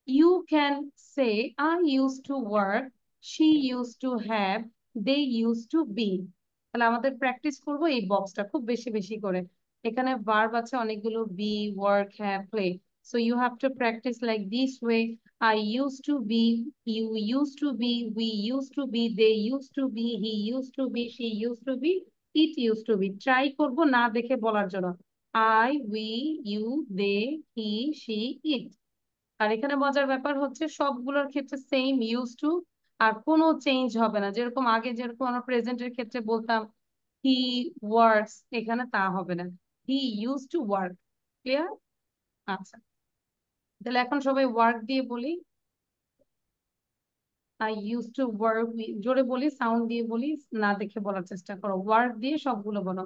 You can say I used to work, she used to have, they used to be. তাহলে আমাদের প্র্যাকটিস করব এই বক্সটা খুব বেশি বেশি করে। এখানে ভার্ব আছে অনেকগুলো, be, work, have, play. So you have to practice like this way. I used to be, you used to be, we used to be, they used to be, he used to be, she used to be, it used to be. Try করব না দেখে বলার জন্য। I, we, you, they, he, she, it. আর এখানে মজার ব্যাপার হচ্ছে সবগুলোর ক্ষেত্রে সেম ইউজ টু, আর কোনো চেঞ্জ হবে না। যেরকম আগে যেরকম আমরা প্রেজেন্টের ক্ষেত্রে বলতাম হি ওয়ার্কস, এখানে তা হবে না, he use to work. Clear? আচ্ছা, তাহলে এখন সবাই ওয়ার্ক দিয়ে বলি। আই ইউজ টু ওয়ার্ক, জোরে বলি, সাউন্ড দিয়ে বলি, না দেখে বলার চেষ্টা করো। ওয়ার্ক দিয়ে সবগুলো বলো।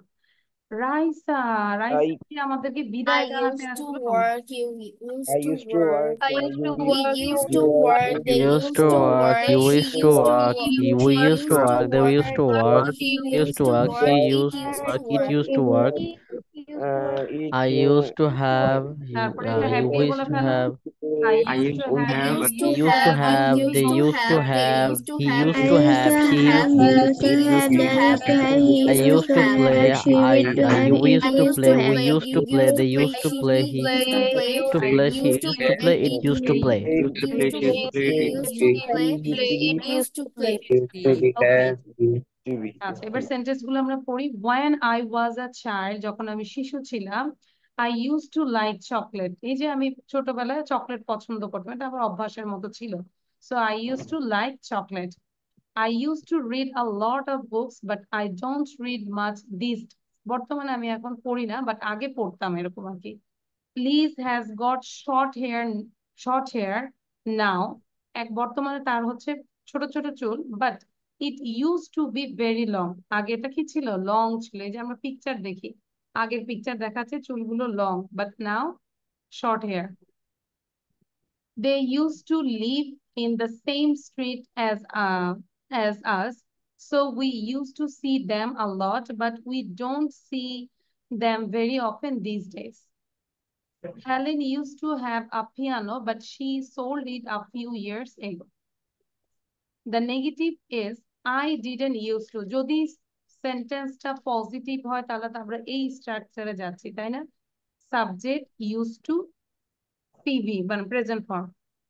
রাইসা, রাইসা কি আমাদেরকে I বিদায় জানাতে used to আসলো? work, you used I to used to work. work. I used to We work, used you to work, they Used used to to work, work, you she used to used to work, work, we he used to used to work, they used work, to work, he he used used to to work, she work, it used to used to work, it work. used to work. It I used to have, তারপরে একটা you have দিয়ে used বলে to fellow. have, I I used used to to have, We have, you used he to used to used to have, have, you have, you they used to used to have, they have, used to he have, used they to used have, to she have, used he to, used to it have, used to they have. used to have, he I used to used to have, play, she used to have, you I used to used play, to we play, used you to play, used to they play, used to he play, used he to play, used to I play, she used used to to used to play, play, play, it it used to play. used to play, it used to play, it used to play. Okay. to be. আচ্ছা, এবার sentence গুলো আমরা পড়ি। When I was a child, যখন আমি শিশু ছিলাম, I used to like chocolate. এই যে আমি ছোটবেলায় চকলেট পছন্দ করতাম, এটা আমার অভ্যাসের মতো ছিল। So I used to like chocolate. I used to read a lot of books, but I don't read much these days. বর্তমানে আমি এখন পড়ি না, বাট আগে পড়তাম এরকম আর কি। Liz has got short hair now. এক বর্তমানে তার হচ্ছে ছোট ছোট চুল, but it used to be very long. আগে এটা কি ছিল? লং ছিল। এই যে আমরা পিকচার দেখি, আগের পিকচার দেখাচ্ছে চুলগুলো long, but now short hair. They used to live in the same street as us, so we used to see them a lot, but we don't see them very often these days. Helen used to have a piano, but she sold it a few years ago. The negative is I didn't used to. যদি সেন্টেন্সটা positive হয় তাহলে তো আমরা এই স্ট্রাকচারে যাচ্ছি, তাই না? সাবজেক্ট used to, পিভি মানে প্রেজেন্ট ফর্ম।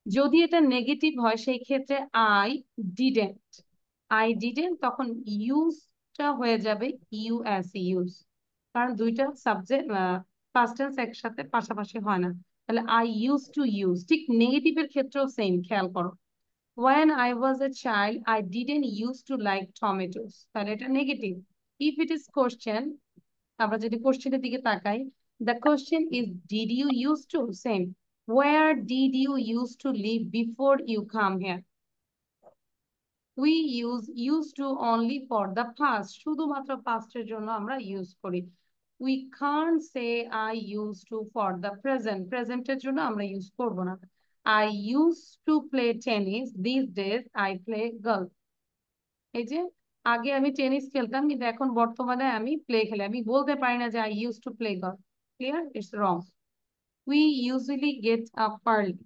যদি এটা নেগেটিভ হয় সেই ক্ষেত্রে I didn't, তখন ইউজটা হয়ে যাবে ইউজ, কারণ দুইটা সাবজেক্ট পাস্ট টেন্স একসাথে পাশাপাশি হয় না। তাহলে I used to use, ঠিক নেগেটিভের ক্ষেত্রেও সেম, খেয়াল করো। When I was a child, I didn't used to like tomatoes. তাহলে এটা negative. If it is question, আমরা যদি কোশ্চেনের দিকে তাকাই, the question is did you used to, same. Where did you used to live before you come here? We use used to only for the past. শুধুমাত্র পাস্টের জন্য আমরা use করি। We can't say I used to for the present. প্রেজেন্টের জন্য আমরা use করব না। I used to play tennis. These days I play golf. এই যে আগে আমি টেনিস খেলতাম, কিন্তু এখন বর্তমানে আমি প্লে খেলি। আমি বলতে পারি না যে I used to play golf. Clear? It's wrong. We usually get up early.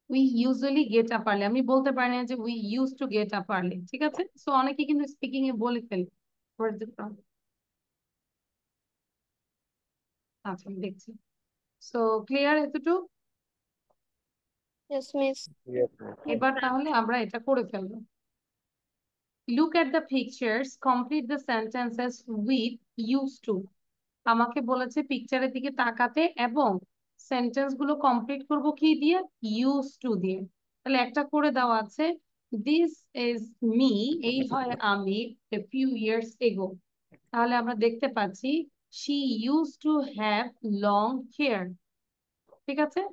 We usually get up early. আমি বলতে পারি না যে we used to get up early. ঠিক আছে? সো অনেকে কিন্তু স্পিকিং এ বলে ফেলে। Where's the problem? আচ্ছা, আমি দেখছি। সো ক্লিয়ার এতটুকু? Yes, miss. Yes, এবার তাহলে আমরা এটা করে ফেলবো। Look at the pictures, complete the sentences with used to. আমাকে বলেছে পিকচারের দিকে তাকাতে এবং সেন্টেন্স গুলো কমপ্লিট করব কি দিয়ে? used to দিয়ে। তাহলে একটা করে দেওয়া আছে, this is me, এই হয় আমি, a few years ago. তাহলে আমরা দেখতে পাচ্ছি she used to have long hair. ঠিক আছে?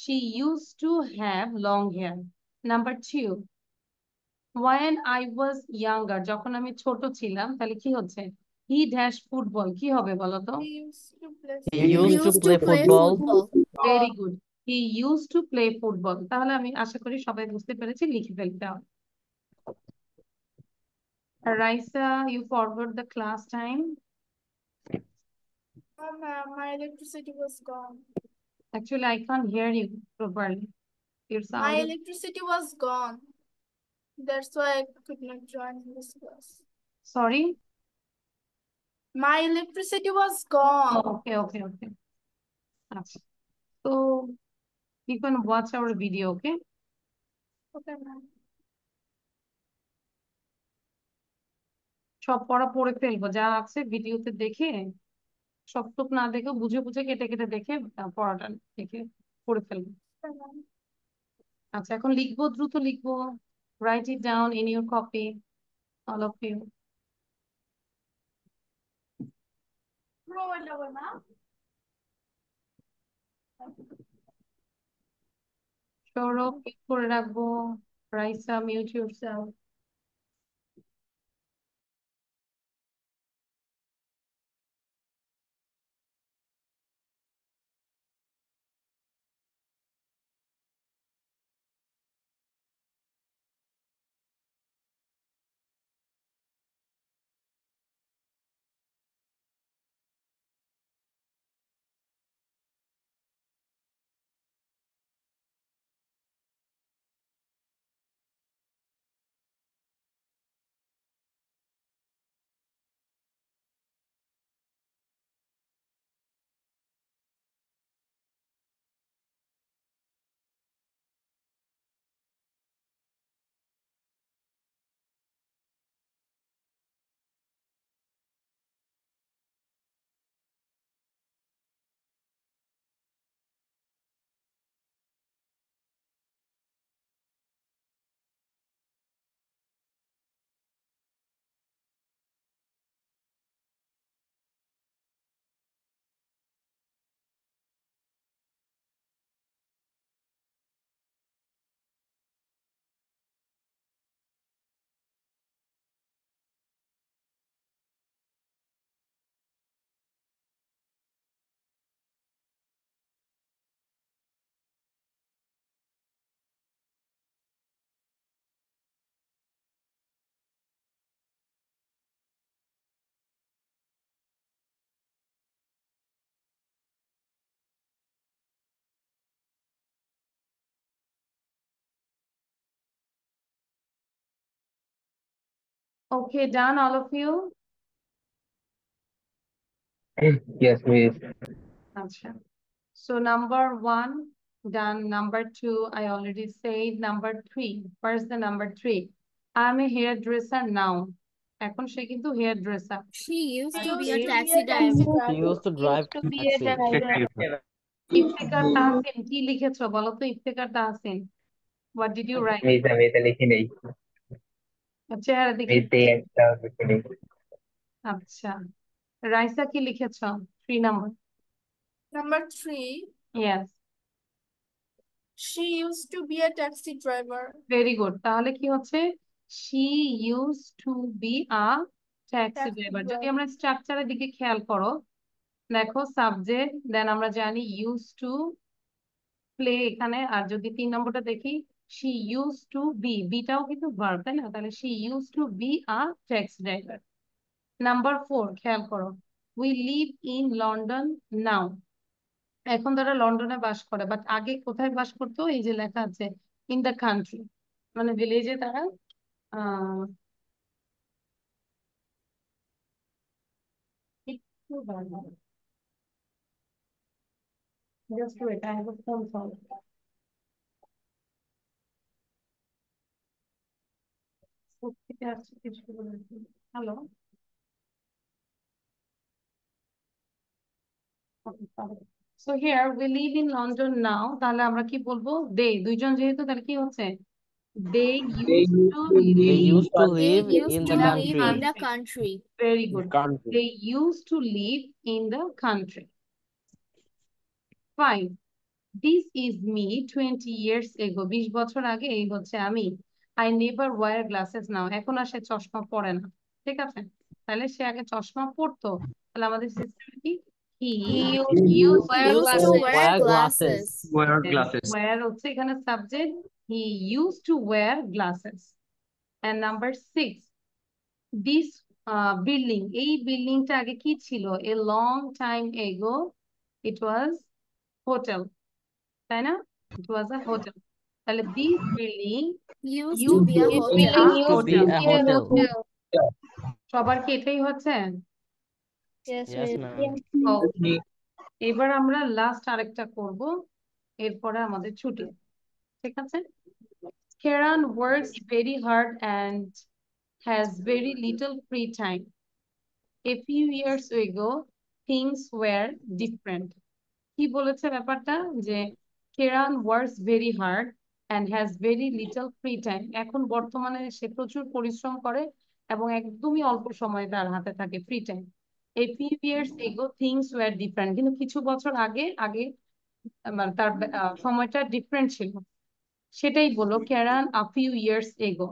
she used to have long hair. Number 2, when I was younger, যখন আমি ছোট ছিলাম, তাহলে কি হচ্ছে? হি ড্যাশ ফুটবল কি হবে বলো তো? He used to play He used to football. play football. Very good, he use to play football. তাহলে আমি আশা করি সবাই বুঝতে পেরেছি, লিখে ফেলতে হবে। Raisa, you forgot the class time. Oh, ma'am, my electricity was gone. Actually, I can't hear you properly. Your My sound is... electricity was gone. That's why I could not join in this class. Sorry? My electricity was gone. Oh, okay. আচ্ছা, so you can watch our video, okay? Okay, ma'am. সব পড়া পড়ে ফেলবো যা আছে ভিডিওতে দেখে, সব টুক না দেখে বুঝে বুঝে কেটে কেটে দেখে পড়াটা দেখে পড়ে ফেলবো। Okay, ma'am. আচ্ছা, এখন লিখবো, দ্রুত লিখবো। Write it down in your copy, all of you. Sourav pick করে রাখবো। Raisa, mute yourself. Okay, done, all of you? Yes, miss. Acha. So number 1, done. Number 2, I already said. Number 3, where's the number 3? I'm a hairdresser now. এখন সে কিন্তু hairdresser. She used to be a Okay. taxi driver. He used to drive to be a taxi. driver. Iftekhar Tahsin কি লিখেছো বলো তো? Iftekhar Tahsin, what did you write? Miss আমি এটা লিখি নাই। চেহারা দেখি। মিস এই একটা লিখি নাই। আচ্ছা, রাইসা কি লিখেছো? 3 number. Number 3, Yes, she used to be a taxi driver. very good. তাহলে কি হচ্ছে? She used to be a taxi driver. যদি আমরা স্ট্রাকচারের দিকে খেয়াল করো, দেখো সাবজেক্ট, দেন আমরা জানি used to প্লে এখানে, আর যদি 3 নম্বরটা দেখি she used to be, বিটাও কিন্তু ভার্ব, তাই না? তাহলে she used to be a taxi driver. Number 4 খেয়াল করো, we live in London now. এখন তারা লন্ডনে বাস করে, বাট আগে কোথায় বাস করতো? এই যে লেখা আছে ইন দ্য কান্ট্রি, মানে ভিলেজে তারা একটু বাড়াবো। Just wait, I have a phone call. Hello, so here we live in London now. তাহলে আমরা কি বলবো? They, দুইজন যেহেতু, তাহলে কি হচ্ছে? They used to They used to They live used in to the live country. in the country. Very good. Country. They used to live in the country. 5. This is me 20 years ago. 20 বছর আগে এই হচ্ছে আমি। I never wear glasses now. এখন আর সে চশমা পরে না। ঠিক আছে? তাহলে সে আগে চশমা পরতো, তাহলে আমাদের সিস্টেম কি? He He used used to to wear wear glasses. Wear glasses. wear হচ্ছে এখানে subject, he used to wear glasses. And number 6, this building, এই বিল্ডিংটা আগে কি ছিল? A long time ago it was hotel, তাই না? It was a hotel. তাহলে this building Used to used be to a be hotel. a To be hotel. a hotel. সবার কি এটাই হচ্ছে? Yes, Yes, miss. ma'am. Okay. এবার আমরা last আরেকটা করব, এরপরে আমাদের ছুটি, ঠিক আছে? Kiran works very hard and has very little free time. A few years ago, things were different. কি বলেছে ব্যাপারটা? যে Kiran works very hard and has very little free time. এখন বর্তমানে সে প্রচুর পরিশ্রম করে এবং একদমই অল্প সময় তার হাতে থাকে free time. A few years ago, things were different. কিন্তু কিছু বছর আগে মানে তার সময়টা ডিফারেন্ট ছিল, সেটাই বলো Kiran a few years ago।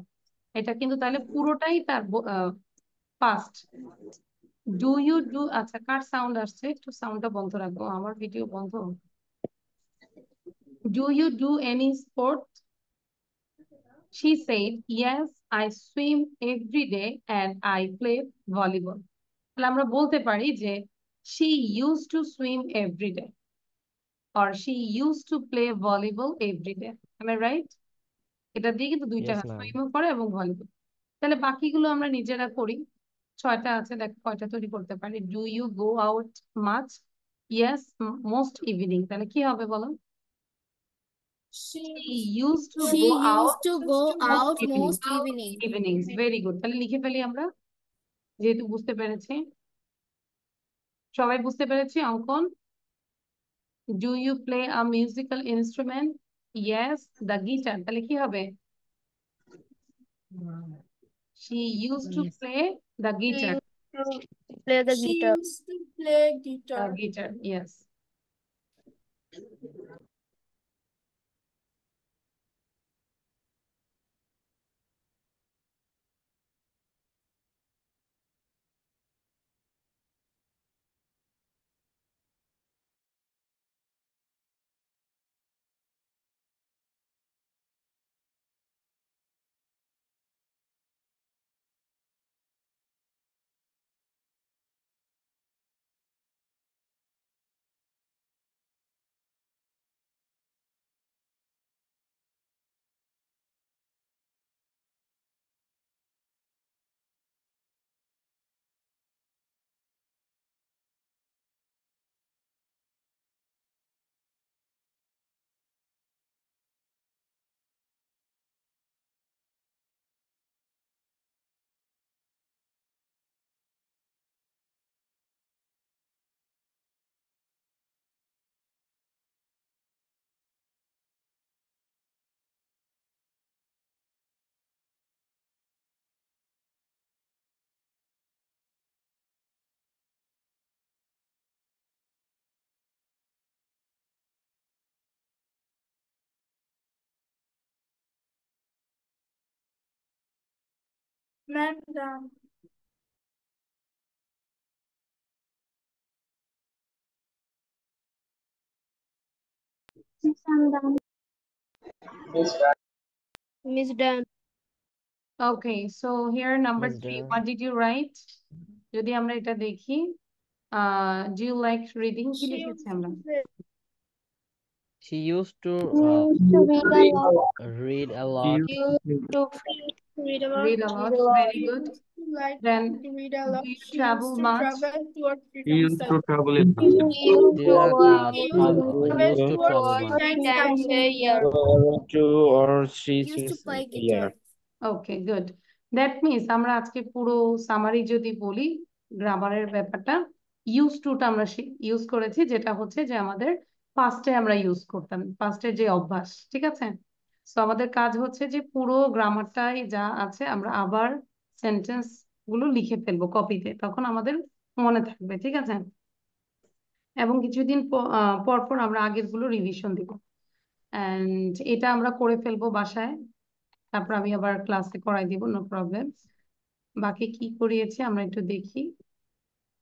এটা কিন্তু তাহলে পুরোটাই তার পাস্ট। ডু ইউ ডু, আচ্ছা কার সাউন্ড আসছে? একটু সাউন্ডটা বন্ধ রাখবো, আমার ভিডিও বন্ধ। Do you do any sport? She said, yes, I swim every day and I play volleyball. তাহলে আমরা বলতে পারি যে she used to swim every day or she used to play volleyball every day. Am I right? এটা দিয়ে কিন্তু দুইটা Yes, হয়, ma'am. সুইমও করে এবং ভলিবল। তাহলে বাকিগুলো আমরা নিজেরা করি। 6টা আছে, দেখো কয়টা তৈরি করতে পারি। Do you go out much? Yes, most evening. তাহলে কি হবে বলো? She used to She go used out to go out most most evening. evenings. Very good. তাহলে লিখে ফেলি আমরা, যেহেতু বুঝতে পেরেছি, সবাই বুঝতে পেরেছি Ankan. Do you play a musical instrument? Yes, the guitar. তাহলে কি হবে? She used to play the guitar. Play the She guitar. used to play guitar. Guitar, yes. Ma'am, done. Yes, I'm done. Miss done. Okay, so here number Miss 3, Dara. what did you write? যদি আমরা এটা দেখি, do you like reading? কি লিখেছি আমরা? She used to Used to read a lot. read a lot. Used to read a lot. Read a lot, very good. Like Then to read a do lot. you She travel used to much? travel towards He used to travel in He used to Student go uh, out He travel, used to travel towards much. 3 times a year. two or three Used to things play a year. guitar. Okay, good. That means আমরা আজকে পুরো summary যদি বলি গ্রামারের ব্যাপারটা, use টুটা আমরা use করেছি, যেটা হচ্ছে যে আমাদের পাস্টে আমরা ইউজ করতাম, পাস্টের যে অভ্যাস, ঠিক আছে? সো আমাদের কাজ হচ্ছে যে পুরো গ্রামারটাই যা আছে আমরা আবার সেন্টেন্স গুলো লিখে ফেলবো কপিতে, তখন আমাদের মনে থাকবে, ঠিক আছে? এবং কিছুদিন পর পর আমরা আগের গুলো রিভিশন দিব। এন্ড এটা আমরা করে ফেলবো বাসায়, তারপর আমি আবার ক্লাসে করাই দিব, নো প্রবলেম। বাকি কি করিয়েছি আমরা একটু দেখি।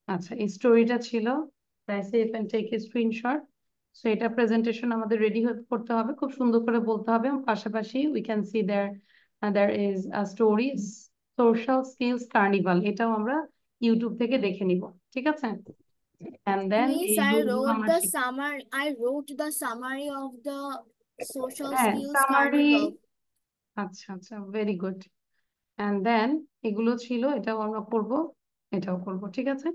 আচ্ছা, এই স্টোরিটা ছিল save and take a screenshot. So এটা প্রেজেন্টেশন আমাদের রেডি করতে হবে, খুব সুন্দর করে বলতে হবে। পাশাপাশি we can see there is a story social skills carnival, এটাও আমরা ইউটিউব থেকে দেখে নিব, ঠিক আছে? And then Miss, এই রুলগুলো আমরা I wrote the summary of the social হ্যাঁ, skills সামারি। carnival. আচ্ছা আচ্ছা, ভেরি গুড। And then এগুলো ছিল, এটাও আমরা করব, এটাও করব, ঠিক আছে?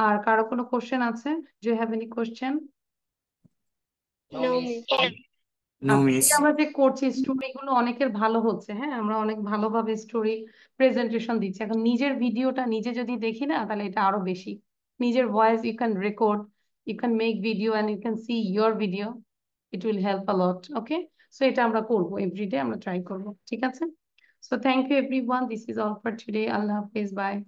আর কারো কোনো কোশ্চেন আছে? Do you have any question? No, miss. No, আচ্ছা, miss. এই আমরা যে করছি স্টোরি গুলো অনেকের ভালো হচ্ছে, হ্যাঁ, আমরা অনেক ভালোভাবে স্টোরি প্রেজেন্টেশন দিচ্ছি। এখন নিজের ভিডিওটা নিজে যদি দেখি না, তাহলে এটা আরো বেশি। নিজের voice you can record, you can make video and you can see your video, it will help a lot. Okay, so এটা আমরা করবো, এভরিডে আমরা ট্রাই করবো, ঠিক আছে? So thank you everyone, this is all for today. আল্লাহ হাফেজ, by.